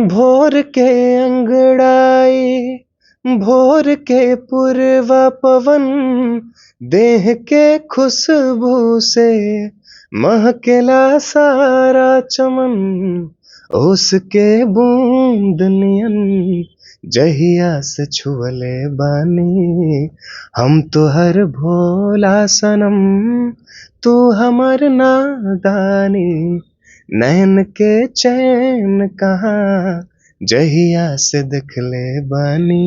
भोर के अंगड़ाई, भोर के पूर्वा पवन, देह के खुशबू से महकेला सारा चमन। उसके बूंद नियन जहिया से छुअले बानी, हम तुहर भोला सनम, तू हमर नादानी। नैन के चैन कहाँ जहिया से दिखले बानी,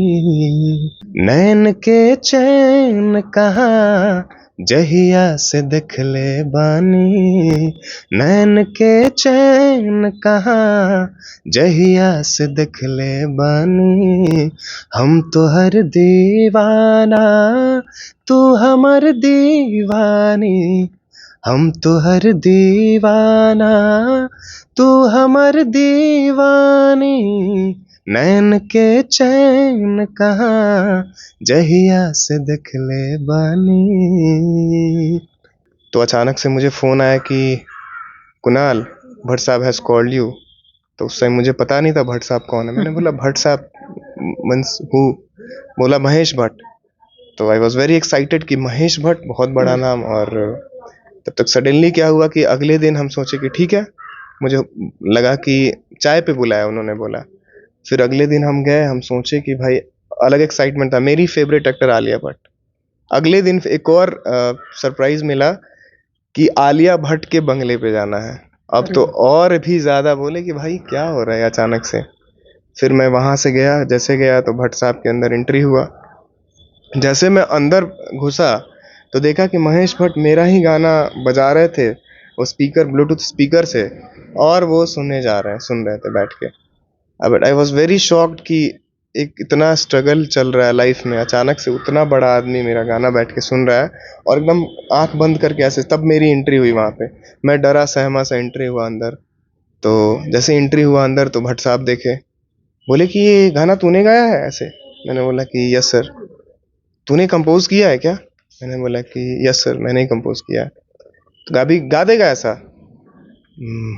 नैन के चैन कहाँ जहिया से दिखले बानी, नैन के चैन कहाँ जहिया से दिखले बानी। हम तुहर दीवाना, तू हमर दीवानी, हम तुहर दीवाना, तू हमर दीवानी। नैन के चैन कहाँ जहिया से दिखले बानी। तो अचानक से मुझे फ़ोन आया कि कुणाल, भट्ट साहब हैज़ कॉल्ड यू। तो उस टाइम मुझे पता नहीं था भट्ट साहब कौन है। मैंने बोला भट्ट साहब मीन्स हु? बोला महेश भट्ट। तो आई वॉज वेरी एक्साइटेड कि महेश भट्ट बहुत बड़ा नाम। और तब तक सडनली क्या हुआ कि अगले दिन हम सोचे कि ठीक है, मुझे लगा कि चाय पे बुलाया उन्होंने बोला। फिर अगले दिन हम गए, हम सोचे कि भाई अलग एक्साइटमेंट था। मेरी फेवरेट एक्टर आलिया भट्ट। अगले दिन एक और सरप्राइज मिला कि आलिया भट्ट के बंगले पे जाना है। अब तो और भी ज़्यादा बोले कि भाई क्या हो रहा है अचानक से। फिर मैं वहाँ से गया, जैसे गया तो भट्ट साहब के अंदर एंट्री हुआ। जैसे मैं अंदर घुसा तो देखा कि महेश भट्ट मेरा ही गाना बजा रहे थे, वो स्पीकर, ब्लूटूथ स्पीकर से, और वो सुन रहे थे बैठ के। अब आई वॉज वेरी शॉक्ड कि एक इतना स्ट्रगल चल रहा है लाइफ में, अचानक से उतना बड़ा आदमी मेरा गाना बैठ के सुन रहा है और एकदम आंख बंद करके ऐसे। तब मेरी एंट्री हुई वहाँ पे। मैं डरा सहमा सा एंट्री हुआ अंदर। तो जैसे एंट्री हुआ अंदर तो भट्ट साहब देखे, बोले कि ये गाना तूने गाया है ऐसे। मैंने बोला कि यस सर। तूने कंपोज किया है क्या? मैंने बोला कि यस सर, मैंने ही कंपोज किया है। तो गा देगा ऐसा?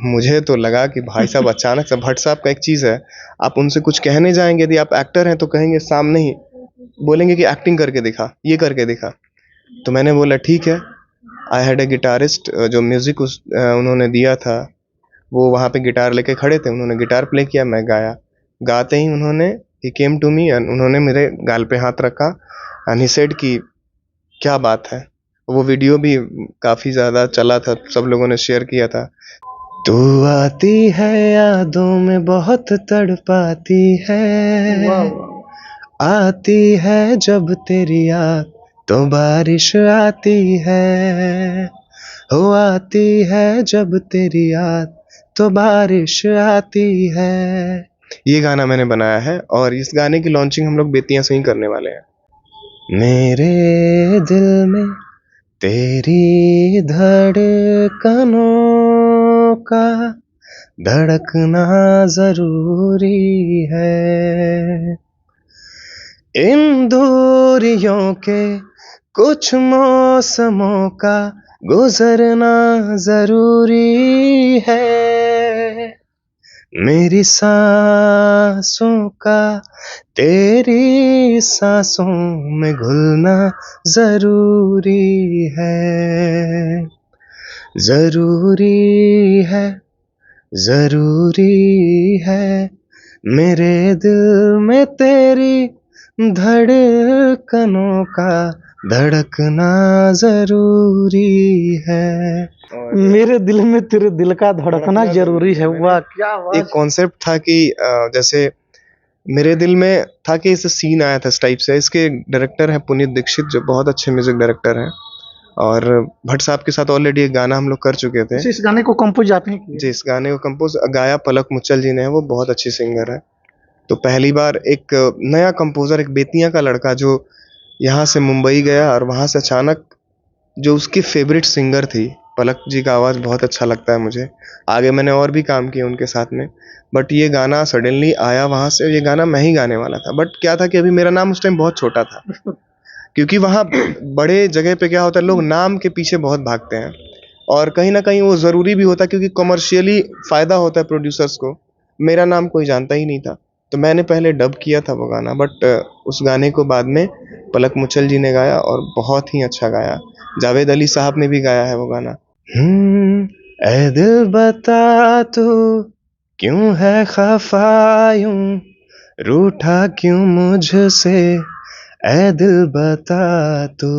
मुझे तो लगा कि भाई साहब अचानक से। भट्ट साहब का एक चीज़ है, आप उनसे कुछ कहने जाएंगे, यदि आप एक्टर हैं तो कहेंगे सामने ही, बोलेंगे कि एक्टिंग करके दिखा, ये करके दिखा। तो मैंने बोला ठीक है। आई हैड ए गिटारिस्ट, जो म्यूज़िक उन्होंने दिया था, वो वहाँ पे गिटार लेके खड़े थे। उन्होंने गिटार प्ले किया, मैं गाया। गाते ही उन्होंने ही केम टू मी एंड उन्होंने मेरे गाल पे हाथ रखा एंड ही सेड कि क्या बात है। वो वीडियो भी काफ़ी ज़्यादा चला था, सब लोगों ने शेयर किया था। तू आती है यादों में बहुत तड़पाती है, आती है जब तेरी याद तो बारिश आती है, हो आती है जब तेरी याद तो बारिश आती है। ये गाना मैंने बनाया है और इस गाने की लॉन्चिंग हम लोग बेतिया से ही करने वाले हैं। मेरे दिल में तेरी धड़कनों का धड़कना जरूरी है, इन दूरियों के कुछ मौसमों का गुजरना जरूरी है, मेरी सांसों का तेरी सांसों में घुलना जरूरी है, जरूरी है, जरूरी है, मेरे दिल में तेरी धड़कनों का धड़कना जरूरी है। मेरे दिल में तेरे दिल का धड़कना जरूरी है। वाह क्या बात। एक कॉन्सेप्ट था कि जैसे मेरे दिल में था कि इसे सीन आया था इस टाइप से। इसके डायरेक्टर हैं पुनीत दीक्षित, जो बहुत अच्छे म्यूजिक डायरेक्टर हैं, और भट्ट साहब के साथ ऑलरेडी एक गाना हम लोग कर चुके थे। इस गाने को कंपोज आपने किया? जी, इस गाने को कंपोज गाया पलक मुचल जी ने, वो बहुत अच्छी सिंगर है। तो पहली बार एक नया कंपोजर, एक बेतिया का लड़का जो यहाँ से मुंबई गया और वहाँ से अचानक जो उसकी फेवरेट सिंगर थी, पलक जी का आवाज़ बहुत अच्छा लगता है मुझे। आगे मैंने और भी काम किए उनके साथ में, बट ये गाना सडनली आया वहाँ से। ये गाना मैं ही गाने वाला था, बट क्या था कि अभी मेरा नाम उस टाइम बहुत छोटा था, क्योंकि वहाँ बड़े जगह पे क्या होता है, लोग नाम के पीछे बहुत भागते हैं और कहीं ना कहीं वो ज़रूरी भी होता है, क्योंकि कमर्शियली फ़ायदा होता है प्रोड्यूसर्स को। मेरा नाम कोई जानता ही नहीं था। तो मैंने पहले डब किया था वो गाना, बट उस गाने को बाद में पलक मुचल जी ने गाया और बहुत ही अच्छा गाया। जावेद अली साहब ने भी गाया है वो गाना। ऐ दिल बता तू क्यों है खफा यूं, रूठा क्यों मुझसे, ऐ दिल बता तू,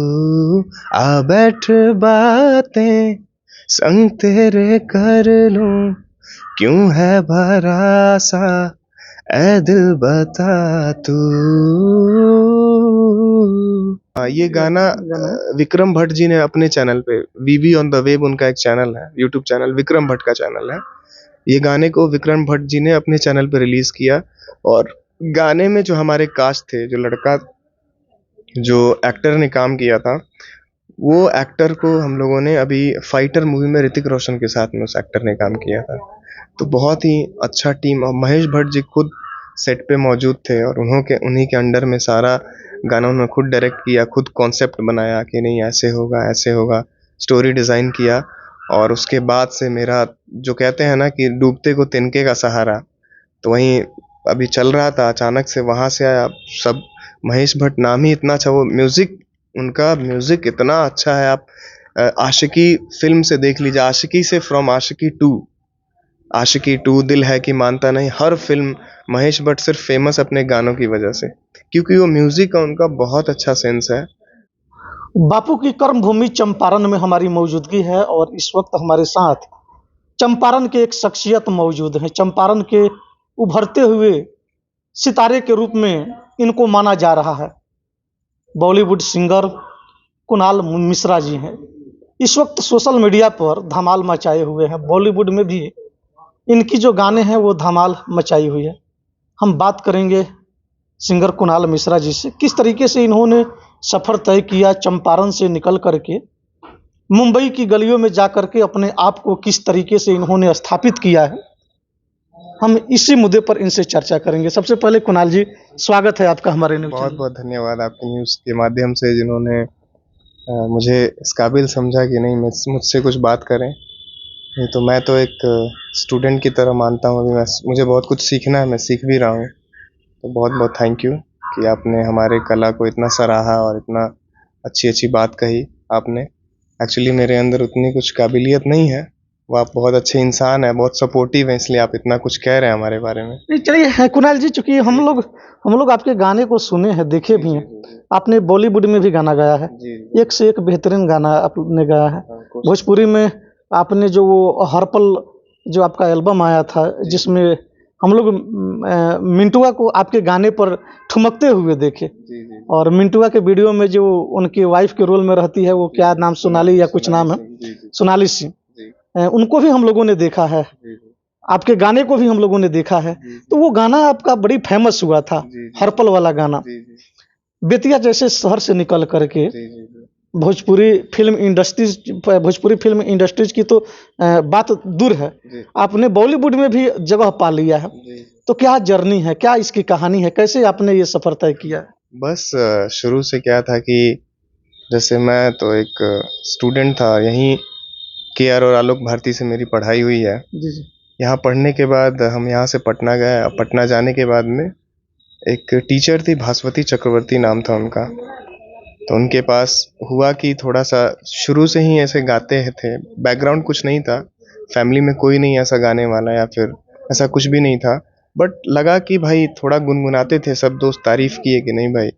आ बैठ बातें संग तेरे कर लूं, क्यों है भरा सा, ऐ दिल बता तू। ये गाना विक्रम भट्ट जी ने अपने चैनल पे, वीवी ऑन द वेब उनका एक चैनल है, यूट्यूब चैनल, विक्रम भट्ट का चैनल है। ये गाने को विक्रम भट्ट जी ने अपने चैनल पे रिलीज किया। और गाने में जो हमारे कास्ट थे, जो लड़का, जो एक्टर ने काम किया था, वो एक्टर को हम लोगों ने अभी फाइटर मूवी में ऋतिक रोशन के साथ में उस एक्टर ने काम किया था। तो बहुत ही अच्छा टीम, और महेश भट्ट जी खुद सेट पे मौजूद थे और उन्हीं के अंडर में सारा गाना उन्होंने खुद डायरेक्ट किया, खुद कॉन्सेप्ट बनाया कि नहीं ऐसे होगा ऐसे होगा, स्टोरी डिज़ाइन किया। और उसके बाद से मेरा, जो कहते हैं ना कि डूबते को तिनके का सहारा, तो वहीं अभी चल रहा था, अचानक से वहाँ से आया सब। महेश भट्ट नाम ही इतना अच्छा, वो म्यूजिक, उनका म्यूजिक इतना अच्छा है। आप आशिकी फिल्म से देख लीजिए, आशिकी से, from Aashiqui two, Aashiqui two, Dil Hai कि मानता नहीं, हर फिल्म महेश भट्ट सिर्फ फेमस अपने गानों की वजह से, क्योंकि वो म्यूजिक का उनका बहुत अच्छा सेंस है। बापू की कर्म भूमि चंपारण में हमारी मौजूदगी है और इस वक्त हमारे साथ चंपारण के एक शख्सियत मौजूद हैं। चंपारण के उभरते हुए सितारे के रूप में इनको माना जा रहा है। बॉलीवुड सिंगर कुणाल मिश्रा जी हैं। इस वक्त सोशल मीडिया पर धमाल मचाए हुए हैं। बॉलीवुड में भी इनकी जो गाने हैं वो धमाल मचाई हुई है। हम बात करेंगे सिंगर कुणाल मिश्रा जी से, किस तरीके से इन्होंने सफ़र तय किया, चंपारण से निकल करके मुंबई की गलियों में जा करके अपने आप को किस तरीके से इन्होंने स्थापित किया है। हम इसी मुद्दे पर इनसे चर्चा करेंगे। सबसे पहले कुणाल जी, स्वागत है आपका हमारे न्यूज़ बहुत चैनल। बहुत धन्यवाद आपके न्यूज़ के माध्यम से, जिन्होंने मुझे इस काबिल समझा कि नहीं मुझसे कुछ बात करें। नहीं तो मैं तो एक स्टूडेंट की तरह मानता हूँ, अभी मुझे बहुत कुछ सीखना है, मैं सीख भी रहा हूँ। तो बहुत बहुत थैंक यू कि आपने हमारे कला को इतना सराहा और इतना अच्छी अच्छी बात कही आपने। एक्चुअली मेरे अंदर उतनी कुछ काबिलियत नहीं है, वो आप बहुत अच्छे इंसान हैं, बहुत सपोर्टिव हैं, इसलिए आप इतना कुछ कह रहे हैं हमारे बारे में। नहीं चलिए कुणाल जी, चूंकि हम लोग आपके गाने को सुने हैं, देखे भी हैं। आपने बॉलीवुड में भी गाना गाया है, जी एक से एक बेहतरीन गाना आपने गाया है। हाँ, कोशिश। भोजपुरी में आपने जो वो हर पल जो आपका एल्बम आया था, जिसमें हम लोग मिंटुआ को आपके गाने पर ठुमकते हुए देखे। जी जी और मिंटुआ के वीडियो में जो उनकी वाइफ के रोल में रहती है, वो क्या नाम, सोनाली या कुछ नाम है, जी जी सोनाली सिंह, जी उनको भी हम लोगों ने देखा है। जी जी आपके गाने को भी हम लोगों ने देखा है। जी तो वो गाना आपका बड़ी फेमस हुआ था, जी जी हर पल वाला गाना। जी जी बेतिया जैसे शहर से निकल करके जी जी जी भोजपुरी फिल्म इंडस्ट्रीज की तो बात दूर है, जी आपने बॉलीवुड में भी जगह पा लिया है। जी। तो क्या जर्नी है, क्या इसकी कहानी है, कैसे आपने ये सफर तय किया है? बस शुरू से क्या था कि जैसे मैं तो एक स्टूडेंट था, यहीं KR और आलोक भारती से मेरी पढ़ाई हुई है। जी जी। यहाँ पढ़ने के बाद हम यहाँ से पटना गए। पटना जाने के बाद में एक टीचर थी, भास्वती चक्रवर्ती नाम था उनका। तो उनके पास हुआ कि थोड़ा सा शुरू से ही ऐसे गाते थे, बैकग्राउंड कुछ नहीं था, फैमिली में कोई नहीं ऐसा गाने वाला या फिर ऐसा कुछ भी नहीं था, बट लगा कि भाई थोड़ा गुनगुनाते थे, सब दोस्त तारीफ किए कि नहीं भाई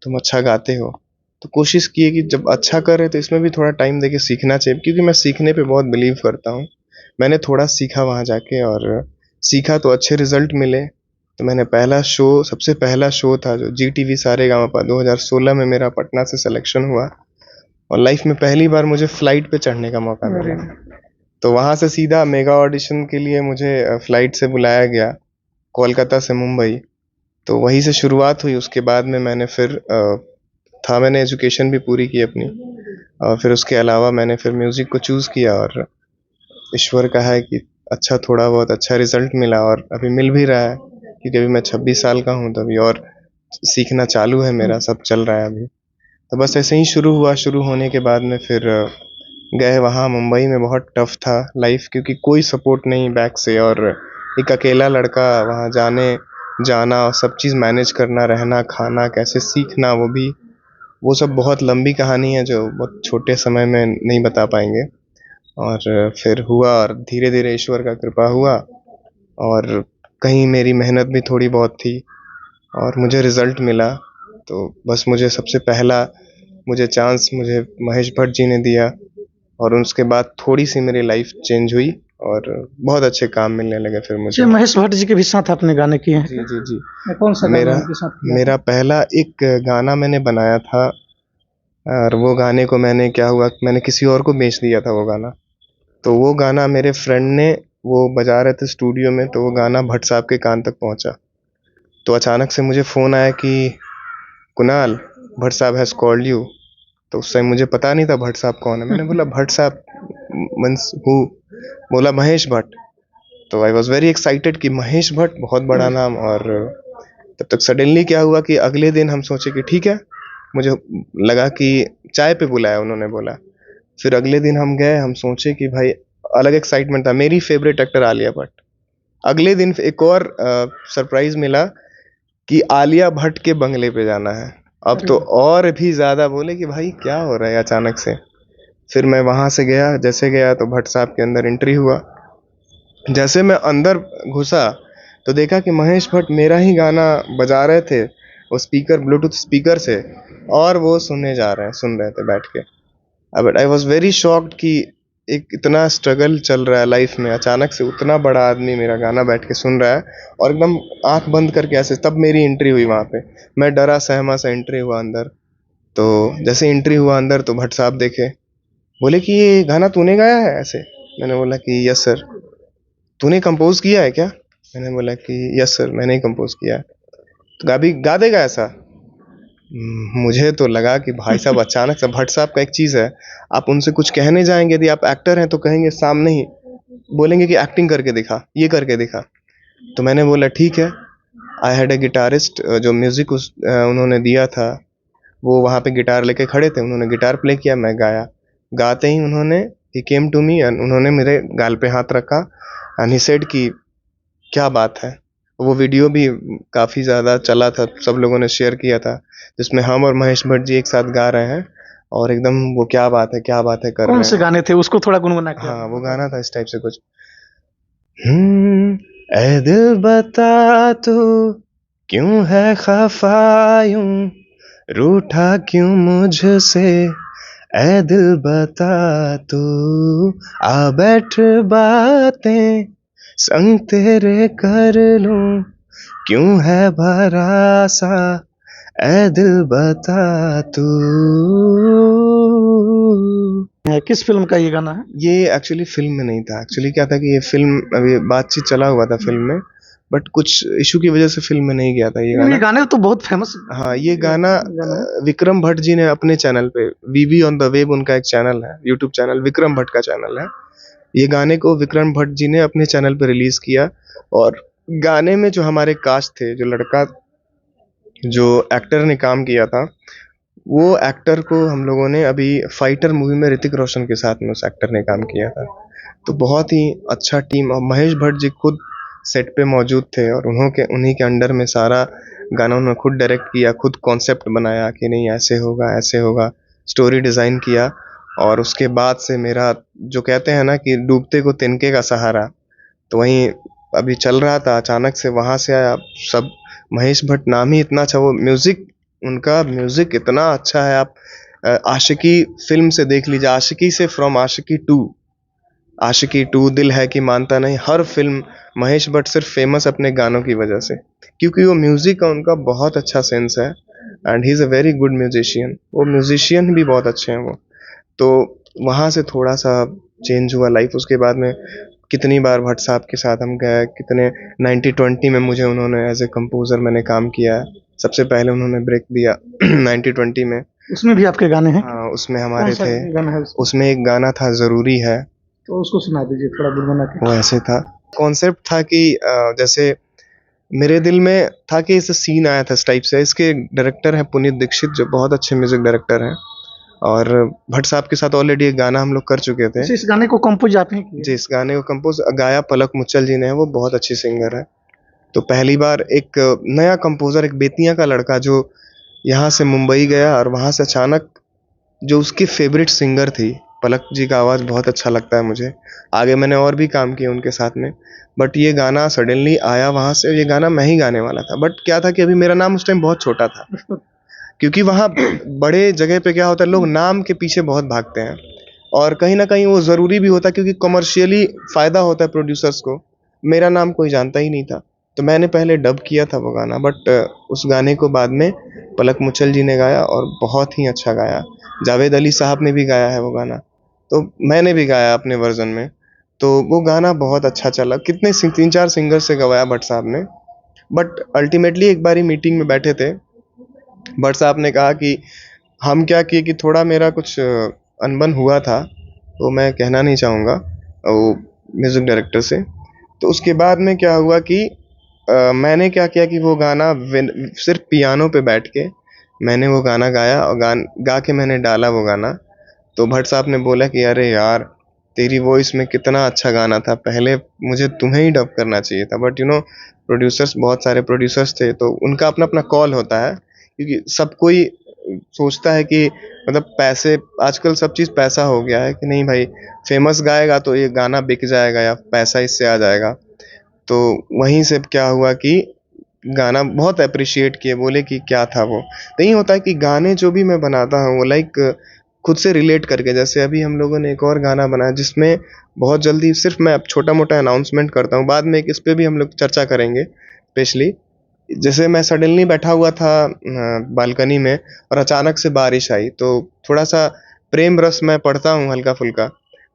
तुम अच्छा गाते हो। तो कोशिश किए कि जब अच्छा कर रहे तो इसमें भी थोड़ा टाइम देके सीखना चाहिए, क्योंकि मैं सीखने पे बहुत बिलीव करता हूँ। मैंने थोड़ा सीखा वहाँ जाके और सीखा तो अच्छे रिजल्ट मिले। तो मैंने सबसे पहला शो था जो GTV सारेगामापा, 2016 में मेरा पटना से सिलेक्शन हुआ और लाइफ में पहली बार मुझे फ्लाइट पे चढ़ने का मौका मिला। तो वहाँ से सीधा मेगा ऑडिशन के लिए मुझे फ्लाइट से बुलाया गया, कोलकाता से मुंबई। तो वहीं से शुरुआत हुई। उसके बाद में मैंने एजुकेशन भी पूरी की अपनी, और फिर उसके अलावा मैंने फिर म्यूज़िक को चूज़ किया और ईश्वर का है कि अच्छा, थोड़ा बहुत अच्छा रिजल्ट मिला और अभी मिल भी रहा है, क्योंकि अभी मैं 26 साल का हूँ, तो अभी और सीखना चालू है मेरा, सब चल रहा है अभी। तो बस ऐसे ही शुरू हुआ। शुरू होने के बाद में फिर गए वहाँ मुंबई में। बहुत टफ था लाइफ, क्योंकि कोई सपोर्ट नहीं बैक से, और एक अकेला लड़का वहाँ जाना और सब चीज़ मैनेज करना, रहना, खाना, कैसे सीखना, वो सब बहुत लंबी कहानी है जो बहुत छोटे समय में नहीं बता पाएँगे। और फिर हुआ और धीरे-धीरे ईश्वर का कृपा हुआ और कहीं मेरी मेहनत भी थोड़ी बहुत थी और मुझे रिज़ल्ट मिला। तो बस मुझे चांस मुझे महेश भट्ट जी ने दिया और उसके बाद थोड़ी-सी मेरी लाइफ़ चेंज हुई और बहुत अच्छे काम मिलने लगे फिर जी, मुझे। महेश भट्ट जी के भी साथ आपने गाने किए हैं जी, क्या? जी, जी। कौन सा गाना मेरा उनके साथ किया था? मेरा पहला एक गाना मैंने बनाया था और वो गाने को मैंने किसी और को बेच दिया था वो गाना। तो वो गाना मेरे फ्रेंड ने वो बजा रहे थे स्टूडियो में, तो वो गाना भट्ट साहब के कान तक पहुँचा। तो अचानक से मुझे फ़ोन आया कि कुणाल, भट्ट साहब हैज़ कॉल्ड यू। तो उस टाइम मुझे पता नहीं था भट्ट साहब कौन है। मैंने बोला भट्ट साहब मीन्स हू? बोला महेश भट्ट। तो आई वाज़ वेरी एक्साइटेड कि महेश भट्ट बहुत बड़ा नाम। और तब तक सडनली क्या हुआ कि अगले दिन हम सोचे कि ठीक है, मुझे लगा कि चाय पे बुलाया उन्होंने बोला। फिर अगले दिन हम गए, हम सोचे कि भाई अलग एक्साइटमेंट था। मेरी फेवरेट एक्टर आलिया भट्ट। अगले दिन एक और सरप्राइज मिला कि आलिया भट्ट के बंगले पे जाना है। अब तो और भी ज़्यादा बोले कि भाई क्या हो रहा है अचानक से। फिर मैं वहाँ से गया, जैसे गया तो भट्ट साहब के अंदर एंट्री हुआ। जैसे मैं अंदर घुसा तो देखा कि महेश भट्ट मेरा ही गाना बजा रहे थे वो ब्लूटूथ स्पीकर से और वो सुन रहे थे बैठ के। अब आई वॉज वेरी शॉक्ड कि एक इतना स्ट्रगल चल रहा है लाइफ में, अचानक से उतना बड़ा आदमी मेरा गाना बैठ के सुन रहा है और एकदम आंख बंद करके ऐसे। तब मेरी एंट्री हुई वहाँ पे। मैं डरा सहमा सा एंट्री हुआ अंदर। तो जैसे एंट्री हुआ अंदर तो भट्ट साहब देखे, बोले कि ये गाना तूने गाया है ऐसे। मैंने बोला कि यस सर। तूने कंपोज किया है क्या? मैंने बोला कि यस सर, मैंने ही कंपोज किया है। तो गा देगा ऐसा? मुझे तो लगा कि भाई साहब अचानक से भट्ट साहब का एक चीज़ है, आप उनसे कुछ कहने जाएंगे, यदि आप एक्टर हैं तो कहेंगे सामने ही, बोलेंगे कि एक्टिंग करके दिखा, ये करके दिखा। तो मैंने बोला ठीक है। आई हैड ए गिटारिस्ट जो म्यूज़िक उन्होंने दिया था, वो वहाँ पे गिटार लेके खड़े थे, उन्होंने गिटार प्ले किया, मैं गाया। गाते ही ही केम टू मी एंड उन्होंने मेरे गाल पे हाथ रखा एंड ही सेड कि क्या बात है। वो वीडियो भी काफ़ी ज़्यादा चला था, सब लोगों ने शेयर किया था, जिसमें हम और महेश भट्ट जी एक साथ गा रहे हैं और एकदम वो क्या बात है कर कौन रहे से हैं। गाने थे उसको थोड़ा गुनगुना के हाँ, वो गाना था इस टाइप से कुछ। ए दिल बता तू क्यों है खफा यूं, रूठा क्यों मुझसे, ए दिल बता तू, आ बैठ बातें संग तेरे कर लूं, क्यों है भरा सा, ए दिल बता तू। किस फिल्म का ये गाना है? ये एक्चुअली फिल्म में नहीं था। एक्चुअली क्या था कि ये फिल्म अभी बातचीत चला हुआ था फिल्म में, बट कुछ इशू की वजह से फिल्म में नहीं गया था ये ये गाना। गाने तो बहुत फेमस हाँ, ये गाना गाना है। विक्रम भट्ट जी ने अपने चैनल पे, वीवी ऑन द वेब उनका एक चैनल है, यूट्यूब चैनल विक्रम भट्ट का चैनल है। ये गाने को विक्रम भट्ट जी ने अपने चैनल पे रिलीज किया और गाने में जो हमारे कास्ट थे, जो एक्टर ने काम किया था, वो एक्टर को हम लोगों ने अभी फाइटर मूवी में ऋतिक रोशन के साथ में उस एक्टर ने काम किया था। तो बहुत ही अच्छा टीम, और महेश भट्ट जी खुद सेट पे मौजूद थे और उन्हीं के अंडर में सारा गाना उन्होंने खुद डायरेक्ट किया, खुद कॉन्सेप्ट बनाया कि नहीं ऐसे होगा, स्टोरी डिज़ाइन किया। और उसके बाद से मेरा, जो कहते हैं ना कि डूबते को तिनके का सहारा, तो वहीं अभी चल रहा था, अचानक से वहाँ से आया सब। महेश भट्ट नाम ही इतना अच्छा, वो म्यूज़िक, उनका म्यूज़िक इतना अच्छा है। आप आशिकी फिल्म से देख लीजिए, आशिकी से फ्रॉम आशिकी टू, दिल है कि मानता नहीं, हर फिल्म महेश भट्ट सिर्फ फेमस अपने गानों की वजह से, क्योंकि वो म्यूज़िक का उनका बहुत अच्छा सेंस है and he is a very good musician. वो म्यूजिशियन भी बहुत अच्छे हैं वो। तो वहाँ से थोड़ा सा चेंज हुआ लाइफ। उसके बाद में कितनी बार भट्ट साहब के साथ हम गए, कितने 90-20 में मुझे उन्होंने एज ए कंपोज़र मैंने काम किया है। सबसे पहले उन्होंने ब्रेक दिया 90-20 में। उसमें भी आपके गाने हैं? हाँ, उसमें हमारे कौन सा थे। गाना है उसमें? उसमें एक गाना था ज़रूरी है, तो उसको सुना दीजिए थोड़ा गुनगुना के। वो ऐसे था। कॉन्सेप्ट था कि जैसे मेरे दिल में था कि ऐसे सीन आया था इस टाइप से। इसके डायरेक्टर हैं पुनीत दीक्षित, जो बहुत अच्छे म्यूज़िक डायरेक्टर हैं। और भट्ट साहब के साथ ऑलरेडी एक गाना हम लोग कर चुके थे। इस गाने को कंपोज आप ही किए? जी, इस गाने को कंपोज गाया पलक मुचल जी ने है, वो बहुत अच्छी सिंगर है। तो पहली बार एक नया कंपोजर, एक बेतिया का लड़का जो यहाँ से मुंबई गया और वहाँ से अचानक जो उसकी फेवरेट सिंगर थी, पलक जी का आवाज़ बहुत अच्छा लगता है मुझे। आगे मैंने और भी काम किए उनके साथ में, बट ये गाना सडनली आया वहाँ से, ये गाना मैं ही गाने वाला था। बट क्या था कि अभी मेरा नाम उस टाइम बहुत छोटा था, क्योंकि वहाँ बड़े जगह पे क्या होता है, लोग नाम के पीछे बहुत भागते हैं और कहीं ना कहीं वो ज़रूरी भी होता है, क्योंकि कमर्शियली फ़ायदा होता है प्रोड्यूसर्स को। मेरा नाम कोई जानता ही नहीं था, तो मैंने पहले डब किया था वो गाना, बट उस गाने को बाद में पलक मुचल जी ने गाया और बहुत ही अच्छा गाया। जावेद अली साहब ने भी गाया है वो गाना, तो मैंने भी गाया अपने वर्जन में। तो वो गाना बहुत अच्छा चला, कितने 3-4 सिंगर से गवाया भट्ट साहब ने। बट अल्टीमेटली एक बारी मीटिंग में बैठे थे, भट्ट साहब ने कहा कि हम क्या किए कि थोड़ा मेरा कुछ अनबन हुआ था, वो मैं कहना नहीं चाहूँगा वो म्यूज़िक डायरेक्टर से। तो उसके बाद में क्या हुआ कि मैंने क्या किया कि वो गाना सिर्फ पियानो पे बैठ के मैंने वो गाना गाया और गा के मैंने डाला वो गाना। तो भट्ट साहब ने बोला कि अरे यार, तेरी वॉइस में कितना अच्छा गाना था, पहले मुझे तुम्हें ही डब करना चाहिए था। बट प्रोड्यूसर्स, बहुत सारे प्रोड्यूसर्स थे, तो उनका अपना अपना कॉल होता है, क्योंकि सब कोई सोचता है कि मतलब पैसे, आजकल सब चीज़ पैसा हो गया है कि नहीं भाई, फेमस गाएगा तो ये गाना बिक जाएगा या पैसा इससे आ जाएगा। तो वहीं से क्या हुआ कि गाना बहुत अप्रिशिएट किए, बोले कि क्या था वो। नहीं होता है कि गाने जो भी मैं बनाता हूँ वो लाइक खुद से रिलेट करके, जैसे अभी हम लोगों ने एक और गाना बनाया जिसमें बहुत जल्दी, सिर्फ मैं अब छोटा मोटा अनाउंसमेंट करता हूँ, बाद में इस पे भी हम लोग चर्चा करेंगे स्पेशली। जैसे मैं सडनली बैठा हुआ था बालकनी में और अचानक से बारिश आई, तो थोड़ा सा प्रेम रस मैं पढ़ता हूँ हल्का फुल्का,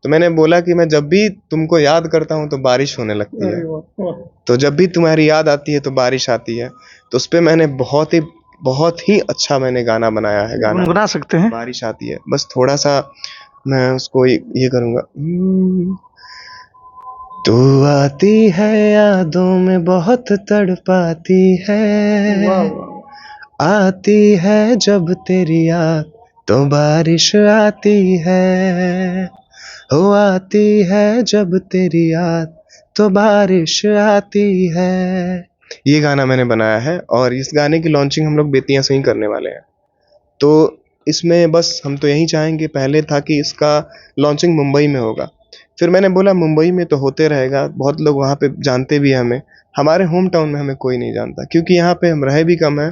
तो मैंने बोला कि मैं जब भी तुमको याद करता हूँ तो बारिश होने लगती है, अरे वाह, वाह। तो जब भी तुम्हारी याद आती है तो बारिश आती है। तो उस पे मैंने बहुत ही अच्छा मैंने गाना बनाया है, गाना गुनगुना सकते हैं? बारिश आती है, बस थोड़ा सा मैं उसको ये करूँगा। तू आती है यादों में बहुत तड़पाती है, वाह, वाह। आती है जब तेरी याद तो बारिश आती है, हो आती है जब तेरी याद तो बारिश आती है। ये गाना मैंने बनाया है और इस गाने की लॉन्चिंग हम लोग बेतिया से ही करने वाले हैं। तो इसमें बस हम तो यही चाहेंगे, पहले था कि इसका लॉन्चिंग मुंबई में होगा, फिर मैंने बोला मुंबई में तो होते रहेगा, बहुत लोग वहाँ पे जानते भी हैं हमें, हमारे होम टाउन में हमें कोई नहीं जानता, क्योंकि यहाँ पे हम रहे भी कम हैं।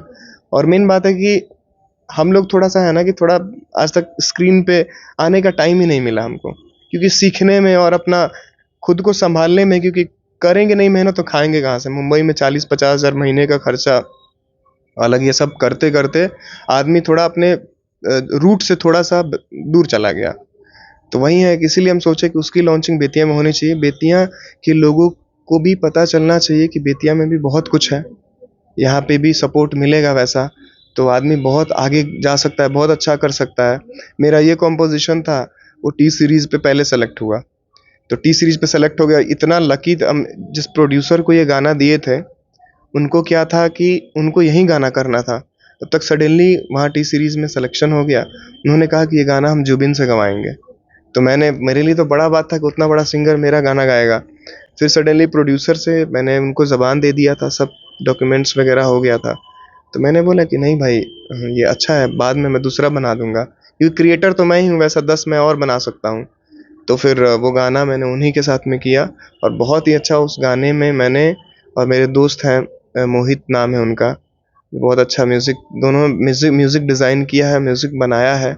और मेन बात है कि हम लोग थोड़ा सा है ना कि थोड़ा आज तक स्क्रीन पे आने का टाइम ही नहीं मिला हमको, क्योंकि सीखने में और अपना खुद को संभालने में, क्योंकि करेंगे नहीं मेहनत तो खाएंगे कहाँ से। मुंबई में 40-50 हज़ार महीने का खर्चा अलग, ये सब करते करते आदमी थोड़ा अपने रूट से थोड़ा सा दूर चला गया। तो वही है कि इसीलिए हम सोचे कि उसकी लॉन्चिंग बेतिया में होनी चाहिए, बेतिया के लोगों को भी पता चलना चाहिए कि बेतिया में भी बहुत कुछ है, यहाँ पे भी सपोर्ट मिलेगा वैसा, तो आदमी बहुत आगे जा सकता है, बहुत अच्छा कर सकता है। मेरा ये कॉम्पोजिशन था, वो टी सीरीज़ पे पहले सेलेक्ट हुआ, तो टी सीरीज़ पे सेलेक्ट हो गया। इतना लकी, जिस प्रोड्यूसर को ये गाना दिए थे उनको क्या था कि उनको यही गाना करना था, तब तक सडनली वहाँ टी सीरीज़ में सिलेक्शन हो गया। उन्होंने कहा कि ये गाना हम जुबिन से गवाएंगे, तो मेरे लिए तो बड़ा बात था कि उतना बड़ा सिंगर मेरा गाना गाएगा। फिर सडनली प्रोड्यूसर से मैंने उनको ज़बान दे दिया था, सब डॉक्यूमेंट्स वगैरह हो गया था, तो मैंने बोला कि नहीं भाई, ये अच्छा है, बाद में मैं दूसरा बना दूंगा, क्योंकि क्रिएटर तो मैं ही हूँ, वैसा 10 मैं और बना सकता हूँ। तो फिर वो गाना मैंने उन्हीं के साथ में किया और बहुत ही अच्छा उस गाने में मैंने, और मेरे दोस्त हैं मोहित नाम है उनका, बहुत अच्छा म्यूज़िक, दोनों म्यूज़िक डिज़ाइन किया है, म्यूज़िक बनाया है,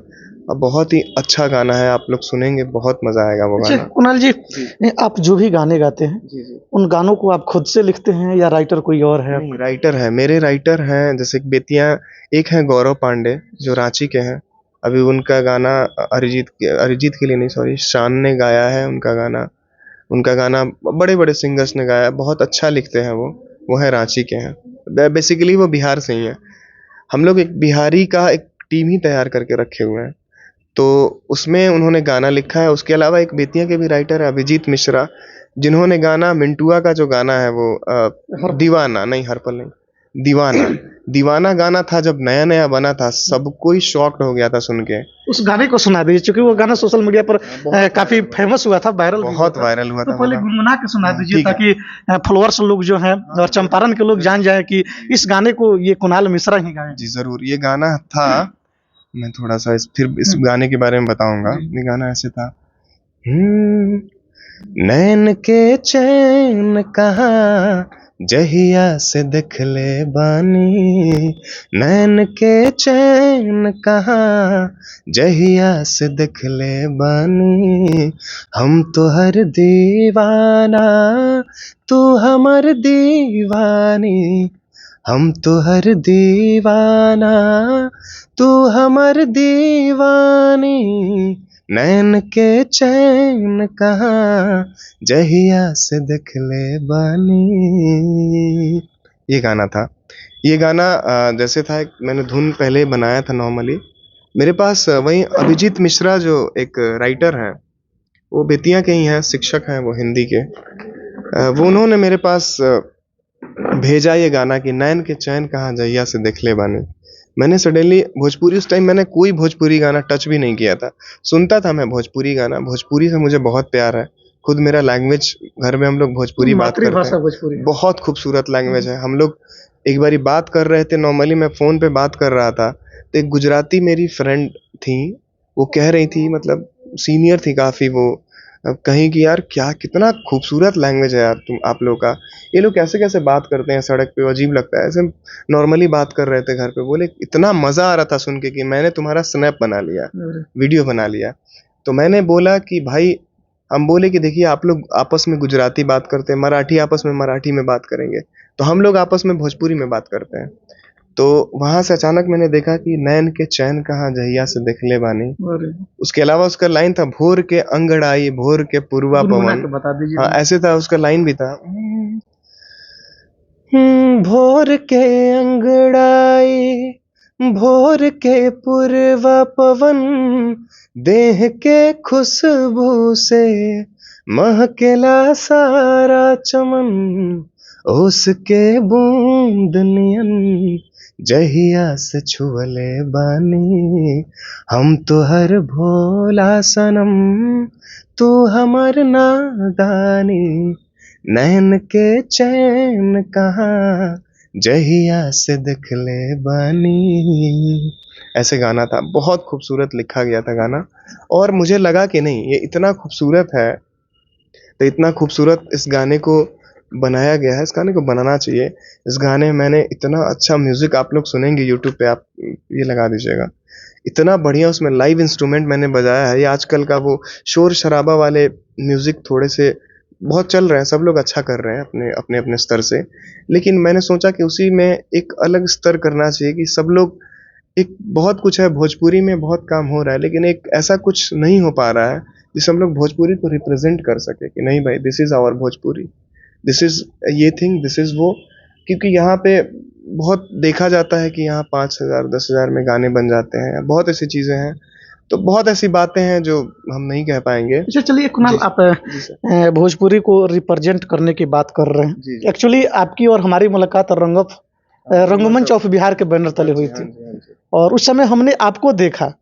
और बहुत ही अच्छा गाना है, आप लोग सुनेंगे बहुत मज़ा आएगा वो अच्छा गाना। कुणाल जी, आप जो भी गाने गाते हैं जी जी। उन गानों को आप खुद से लिखते हैं या राइटर कोई और है? नहीं, राइटर है, मेरे राइटर हैं, जैसे कि बेतिया एक हैं गौरव पांडे जो रांची के हैं, अभी उनका गाना अरिजीत के लिए नहीं, सॉरी, शान ने गाया है उनका गाना बड़े बड़े सिंगर्स ने गाया है, बहुत अच्छा लिखते हैं वो है रांची के हैं, बेसिकली वो बिहार से ही हैं। हम लोग एक बिहारी का एक टीम ही तैयार करके रखे हुए हैं, तो उसमें उन्होंने गाना लिखा है। उसके अलावा एक बेतिया के भी राइटर है अभिजीत मिश्रा, जिन्होंने गाना मिंटुआ का जो गाना है वो दीवाना नहीं, हरपल नहीं, दीवाना। दीवाना गाना था जब नया नया बना था, सब कोई शॉक्ड हो गया था सुन के। उस गाने को सुना दीजिए, क्योंकि वो गाना सोशल मीडिया पर काफी फेमस हुआ था, वायरल भी हुआ बहुत था। वायरल हुआ तो था पहले वो गाना। गुनगुना के सुना दीजिए, ठीक है। ताकि फॉलोअर्स लोग जो हैं और चंपारण के लोग जान जाए कि इस गाने को ये कुणाल मिश्रा ही गाए। जी जरूर। ये गाना था, मैं थोड़ा सा फिर इस गाने के बारे में बताऊंगा। ये गाना ऐसे था। नैन के चैन कहाँ जहिया से दिखले बानी, नैन के चैन कहाँ जहिया से दिखले बानी, हम तो हर दीवाना तू हमर दीवानी, हम तो हर दीवाना तू हमर दीवानी, नैन के चैन कहाँ जहिया से दिखले बानी। ये गाना था। ये गाना जैसे था, मैंने धुन पहले बनाया था नॉर्मली। मेरे पास वहीं अभिजीत मिश्रा जो एक राइटर हैं, वो बेतिया के ही हैं, शिक्षक हैं वो हिंदी के। वो उन्होंने मेरे पास भेजा ये गाना कि नैन के चैन कहाँ जहिया से दिखले बानी। मैंने सडनली भोजपुरी, उस टाइम मैंने कोई भोजपुरी गाना टच भी नहीं किया था। सुनता था मैं भोजपुरी गाना, भोजपुरी से मुझे बहुत प्यार है। खुद मेरा लैंग्वेज, घर में हम लोग भोजपुरी बात करते मातृभाषा हैं। भोजपुरी। बहुत खूबसूरत लैंग्वेज है। हम लोग एक बारी बात कर रहे थे, नॉर्मली मैं फ़ोन पे बात कर रहा था, तो एक गुजराती मेरी फ्रेंड थी, वो कह रही थी, मतलब सीनियर थी काफ़ी वो, कहीं कि यार क्या कितना खूबसूरत लैंग्वेज है यार तुम आप लोग का, ये लोग कैसे कैसे बात करते हैं सड़क पे, अजीब लगता है। ऐसे नॉर्मली बात कर रहे थे घर पे, बोले इतना मज़ा आ रहा था सुन के कि मैंने तुम्हारा स्नैप बना लिया, वीडियो बना लिया। तो मैंने बोला कि भाई, हम बोले कि देखिए आप लोग आपस में गुजराती बात करते हैं, मराठी आपस में मराठी में बात करेंगे, तो हम लोग आपस में भोजपुरी में बात करते हैं। तो वहां से अचानक मैंने देखा कि नैन के चैन कहाँ जहिया से दिखले बानी। उसके अलावा उसका लाइन था, भोर के अंगड़ाई भोर के पूर्वा पवन। बता दीजिए। हाँ ऐसे था, उसका लाइन भी था। भोर के अंगड़ाई भोर के पूर्वा पवन, देह के खुशबू से महकेला सारा चमन, ओस के बूंद नियन जहिया से छुअले बानी, हम तो हर भोला सनम तू हमर नादानी, नैन के चैन कहाँ जहिया से दिखले बानी। ऐसे गाना था, बहुत खूबसूरत लिखा गया था गाना। और मुझे लगा कि नहीं, ये इतना खूबसूरत है, तो इतना खूबसूरत इस गाने को बनाया गया है, इस गाने को बनाना चाहिए। इस गाने में मैंने इतना अच्छा म्यूजिक, आप लोग सुनेंगे यूट्यूब पे, आप ये लगा दीजिएगा, इतना बढ़िया उसमें लाइव इंस्ट्रूमेंट मैंने बजाया है। ये आजकल का वो शोर शराबा वाले म्यूजिक थोड़े से बहुत चल रहे हैं, सब लोग अच्छा कर रहे हैं अपने अपने अपने स्तर से, लेकिन मैंने सोचा कि उसी में एक अलग स्तर करना चाहिए कि सब लोग, एक बहुत कुछ है भोजपुरी में, बहुत काम हो रहा है, लेकिन एक ऐसा कुछ नहीं हो पा रहा है जिससे हम लोग भोजपुरी को रिप्रेजेंट कर सके कि नहीं भाई, this is our Bhojpuri, this is ये थिंग, दिस इज वो। क्योंकि यहाँ पे बहुत देखा जाता है कि यहाँ 5,000 10,000 में गाने बन जाते हैं, बहुत ऐसी चीजें हैं, तो बहुत ऐसी बातें हैं जो हम नहीं कह पाएंगे। अच्छा चलिए कुणाल, आप भोजपुरी को रिप्रेजेंट करने की बात कर रहे हैं। एक्चुअली आपकी और हमारी मुलाकात रंगमंच ऑफ बिहार के बैनर तले हुई थी, और उस समय हमने आपको देखा।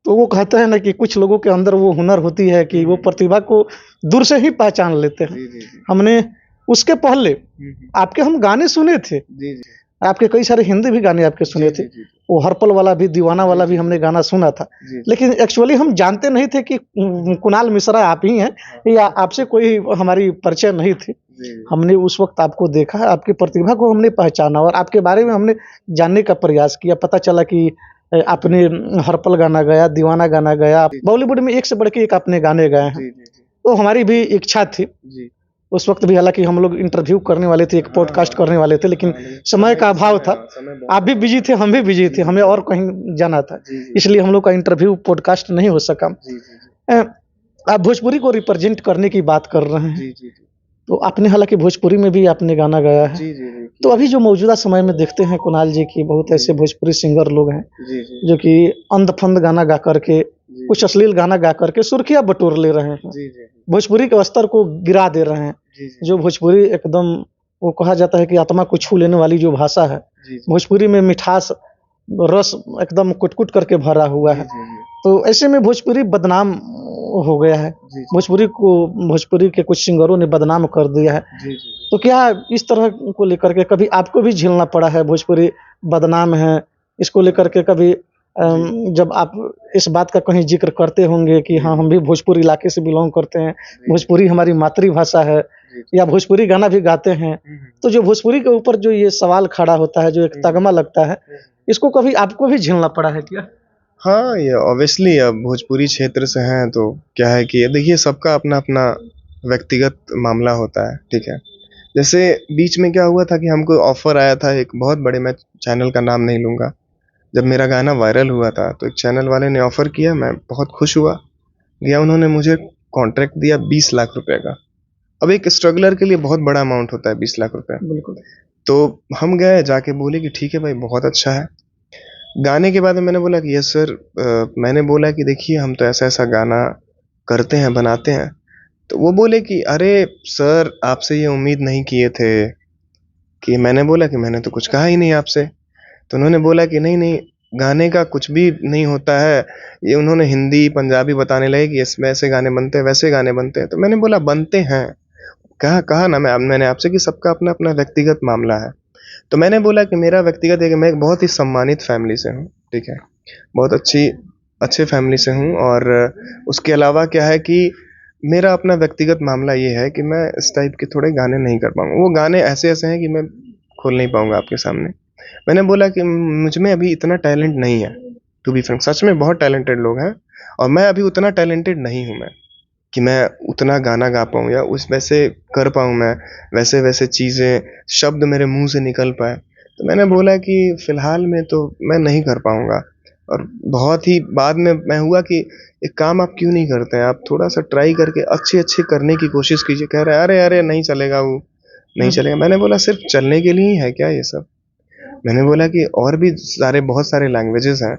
तो वो कहते हैं ना कि कुछ लोगों के अंदर वो हुनर होती है कि वो प्रतिभा को दूर से ही पहचान लेते हैं। हमने उसके पहले आपके हम गाने सुने थे, आपके कई सारे हिंदी भी गाने आपके सुने थे, वो हरपल वाला भी, दीवाना वाला भी हमने गाना सुना था, लेकिन एक्चुअली हम जानते नहीं थे कि कुणाल मिश्रा आप ही हैं, या आपसे कोई हमारी परिचय नहीं थी। हमने उस वक्त आपको देखा, आपकी प्रतिभा को हमने पहचाना और आपके बारे में हमने जानने का प्रयास किया। पता चला कि आपने हरपल गाना गाया, दीवाना गाना गाया, बॉलीवुड में एक से बढ़ के एक आपने गाने गाए हैं। तो हमारी भी इच्छा थी उस वक्त भी, हालांकि हम लोग इंटरव्यू करने वाले थे, एक पॉडकास्ट करने वाले थे, लेकिन समय का अभाव था। आप भी बिजी थे, हम भी बिजी थे, हमें और कहीं जाना था, इसलिए हम लोग का इंटरव्यू पॉडकास्ट नहीं हो सका। आप भोजपुरी को रिप्रेजेंट करने की बात कर रहे हैं, तो आपने हालांकि भोजपुरी में भी आपने गाना गाया है। तो अभी जो मौजूदा समय में देखते हैं कुणाल जी की, बहुत ऐसे भोजपुरी सिंगर लोग हैं जो कि अंध फंद गाना गा करके, कुछ अश्लील गाना गा करके सुर्खियां बटोर ले रहे हैं, भोजपुरी के स्तर को गिरा दे रहे हैं। जो भोजपुरी एकदम वो कहा जाता है कि आत्मा को छू लेने वाली जो भाषा है, जी, जी। भोजपुरी में मिठास, रस एकदम कुट-कुट करके भरा हुआ है। जी, जी। तो ऐसे में भोजपुरी बदनाम हो गया है। जी, जी। भोजपुरी के कुछ सिंगरों ने बदनाम कर दिया है। जी, जी, जी। तो क्या इस तरह को लेकर के कभी आपको भी झेलना पड़ा है, भोजपुरी बदनाम है, इसको लेकर के कभी जब आप इस बात का कहीं ज़िक्र करते होंगे कि जी, हाँ, जी। हम भी भोजपुरी इलाके से बिलॉन्ग करते हैं, जी। भोजपुरी हमारी मातृभाषा है, जी, जी। या भोजपुरी गाना भी गाते हैं। हुँ, हुँ। तो जो भोजपुरी के ऊपर जो ये सवाल खड़ा होता है, जो एक तगमा लगता है, हुँ, हुँ। इसको कभी आपको भी झेलना पड़ा है क्या? हाँ, ये ऑब्वियसली अब भोजपुरी क्षेत्र से हैं तो क्या है कि देखिए सबका अपना-अपना व्यक्तिगत मामला होता है, ठीक है? जैसे बीच में क्या हुआ था कि हमको ऑफ़र आया था एक बहुत बड़े, मैं चैनल का नाम नहीं लूँगा। जब मेरा गाना वायरल हुआ था तो एक चैनल वाले ने ऑफ़र किया, मैं बहुत खुश हुआ। गया, उन्होंने मुझे कॉन्ट्रैक्ट दिया 20 लाख रुपए का। अब एक स्ट्रगलर के लिए बहुत बड़ा अमाउंट होता है 20 लाख रुपए। बिल्कुल। तो हम गए, जाके बोले कि ठीक है भाई, बहुत अच्छा है। गाने के बाद में मैंने बोला कि यस सर, मैंने बोला कि देखिए हम तो ऐसा-ऐसा गाना करते हैं, बनाते हैं। तो वो बोले कि अरे सर, आपसे ये उम्मीद नहीं किए थे। कि मैंने बोला कि मैंने तो कुछ कहा ही नहीं आपसे। तो उन्होंने बोला कि नहीं-नहीं, गाने का कुछ भी नहीं होता है। ये उन्होंने हिंदी, पंजाबी बताने लगे कि इसमें ऐसे गाने बनते हैं, वैसे गाने बनते हैं। तो मैंने बोला बनते हैं। कहा कहा ना मैंने आपसे कि सबका अपना-अपना व्यक्तिगत मामला है। तो मैंने बोला कि मेरा व्यक्तिगत है कि मैं एक बहुत ही सम्मानित फैमिली से हूँ, ठीक है? बहुत अच्छे फैमिली से हूँ, और उसके अलावा क्या है कि मेरा अपना व्यक्तिगत मामला ये है कि मैं इस टाइप के थोड़े गाने नहीं कर पाऊँगा। वो गाने ऐसे-ऐसे हैं कि मैं खोल नहीं पाऊँगा आपके सामने। मैंने बोला कि मुझ में अभी इतना टैलेंट नहीं है, टू बी फ्रैंक। सच में बहुत टैलेंटेड लोग हैं, और मैं अभी उतना टैलेंटेड नहीं हूँ मैं, कि मैं उतना गाना गा पाऊँ या उस वैसे कर पाऊँ मैं, वैसे-वैसे चीज़ें, शब्द मेरे मुँह से निकल पाएँ। तो मैंने बोला कि फ़िलहाल में तो मैं नहीं कर पाऊँगा। और बहुत ही बाद में मैं हुआ कि एक काम आप क्यों नहीं करते हैं, आप थोड़ा-सा ट्राई करके अच्छे-अच्छे करने की कोशिश कीजिए। कह रहे हैं, "अरे! अरे! नहीं चलेगा वो, नहीं हुँ, चलेगा।" मैंने बोला सिर्फ़ चलने के लिए ही है क्या ये सब? मैंने बोला कि और भी बहुत सारे लैंग्वेजेज़ हैं।